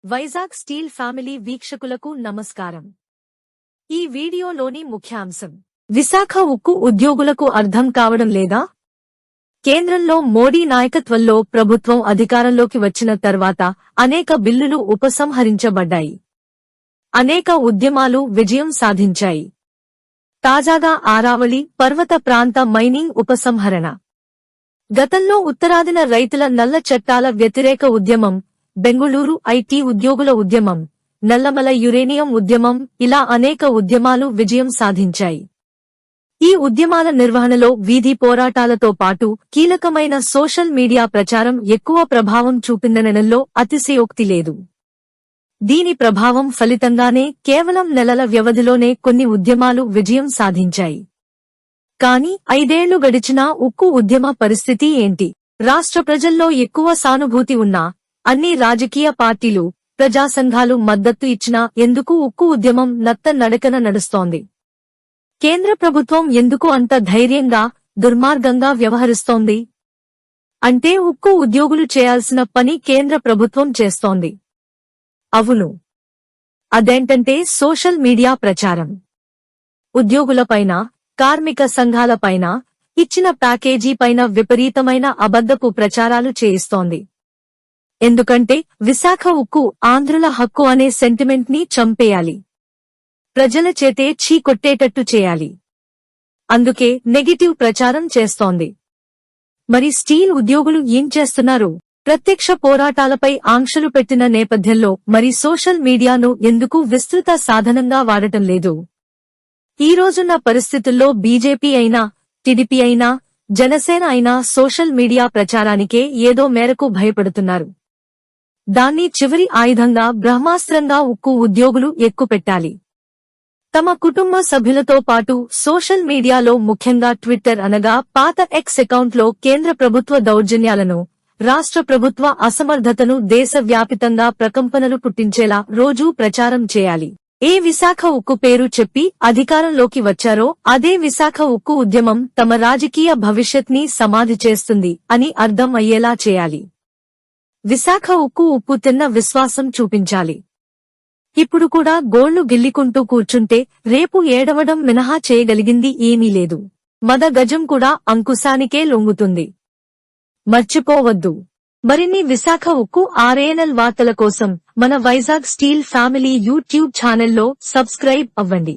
Vizag steel family వీక్షకులకు నమస్కారం. ఈ వీడియోలోని ముఖ్యాంశం: విశాఖ ఉక్కు ఉద్యోగులకు అర్థం కావడం లేదా? కేంద్రంలో మోడీ నాయకత్వంలో ప్రభుత్వం అధికారంలోకి వచ్చిన తర్వాత అనేక బిల్లులు ఉపసంహరించబడ్డాయి. అనేక ఉద్యమాలు విజయం సాధించాయి. తాజాగా ఆరావళి పర్వత ప్రాంత మైనింగ్ ఉపసంహరణ, గతంలో ఉత్తరాదిన రైతుల నల్ల చట్టాల వ్యతిరేక ఉద్యమం, బెంగుళూరు ఐటీ ఉద్యోగుల ఉద్యమం, నల్లమల యురేనియం ఉద్యమం, ఇలా అనేక ఉద్యమాలు విజయం సాధించాయి. ఈ ఉద్యమాల నిర్వహణలో వీధి పోరాటాలతో పాటు కీలకమైన సోషల్ మీడియా ప్రచారం ఎక్కువ ప్రభావం చూపిందనడంలో అతిశయోక్తి లేదు. దీని ప్రభావం ఫలితంగానే కేవలం నెలల వ్యవధిలోనే కొన్ని ఉద్యమాలు విజయం సాధించాయి. కానీ 5 ఏళ్లు గడిచినా ఉక్కు ఉద్యమ పరిస్థితి ఏంటి? రాష్ట్ర ప్రజల్లో ఎక్కువ సానుభూతి ఉన్నా, అన్ని రాజకీయ పార్టీలు, ప్రజా సంఘాలు మద్దతు ఇచ్చినా ఎందుకు ఉక్కు ఉద్యమం నత్త నడకన నడుస్తోంది? కేంద్ర ప్రభుత్వం ఎందుకు అంత ధైర్యంగా, దుర్మార్గంగా వ్యవహరిస్తోంది? అంటే ఉక్కు ఉద్యోగులు చేయాల్సిన పని కేంద్ర ప్రభుత్వం చేస్తోంది. అవును, అదేంటంటే సోషల్ మీడియా ప్రచారం. ఉద్యోగులపైన, కార్మిక సంఘాలపైన ఇచ్చిన ప్యాకేజీ పైన విపరీతమైన అబద్ధపు ప్రచారాలు చేయిస్తోంది. ఎందుకంటే విశాఖ ఉక్కు ఆంధ్రుల హక్కు అనే సెంటిమెంట్ ని చంపేయాలి, ప్రజల చేతే చీకొట్టేటట్టు చేయాలి. అందుకే నెగటివ్ ప్రచారం చేస్తోంది. మరి స్టీల్ ఉద్యోగులు ఏం చేస్తున్నారు? ప్రత్యక్ష పోరాటాలపై ఆంక్షలు పెట్టిన నేపథ్యంలో మరి సోషల్ మీడియాను ఎందుకు విస్తృత సాధనంగా వాడటం లేదు? ఈ రోజున్న పరిస్థితుల్లో బీజేపీ అయినా, టీడీపీ అయినా, జనసేన అయినా సోషల్ మీడియా ప్రచారానికే ఏదో మేరకు భయపడుతున్నారు. దాన్ని చివరి ఆయుధంగా, బ్రహ్మాస్త్రంగా ఉక్కు ఉద్యోగులు ఎక్కుపెట్టాలి. తమ కుటుంబ సభ్యులతో పాటు సోషల్ మీడియాలో, ముఖ్యంగా ట్విట్టర్ అనగా పాత ఎక్స్ అకౌంట్లో కేంద్ర ప్రభుత్వ దౌర్జన్యాలను, రాష్ట్ర ప్రభుత్వ అసమర్థతను దేశవ్యాపితంగా ప్రకంపనలు పుట్టించేలా రోజూ ప్రచారం చేయాలి. ఏ విశాఖ ఉక్కు పేరు చెప్పి అధికారంలోకి వచ్చారో అదే విశాఖ ఉక్కు ఉద్యమం తమ రాజకీయ భవిష్యత్ని సమాధి చేస్తుంది అని అర్థం అయ్యేలా చేయాలి. విశాఖ ఉక్కు ఉప్పు తిన్న విశ్వాసం చూపించాలి. ఇప్పుడు కూడా గోళ్లు గిల్లికుంటూ కూర్చుంటే రేపు ఏడవడం మినహా చేయగలిగింది ఏమీ లేదు. మద గజం కూడా అంకుశానికే లొంగుతుంది. మర్చిపోవద్దు. మరిన్ని విశాఖ ఉక్కు ఆర్ఎన్ఎల్ వార్తల కోసం మన వైజాగ్ స్టీల్ ఫ్యామిలీ యూట్యూబ్ ఛానల్లో సబ్స్క్రైబ్ అవ్వండి.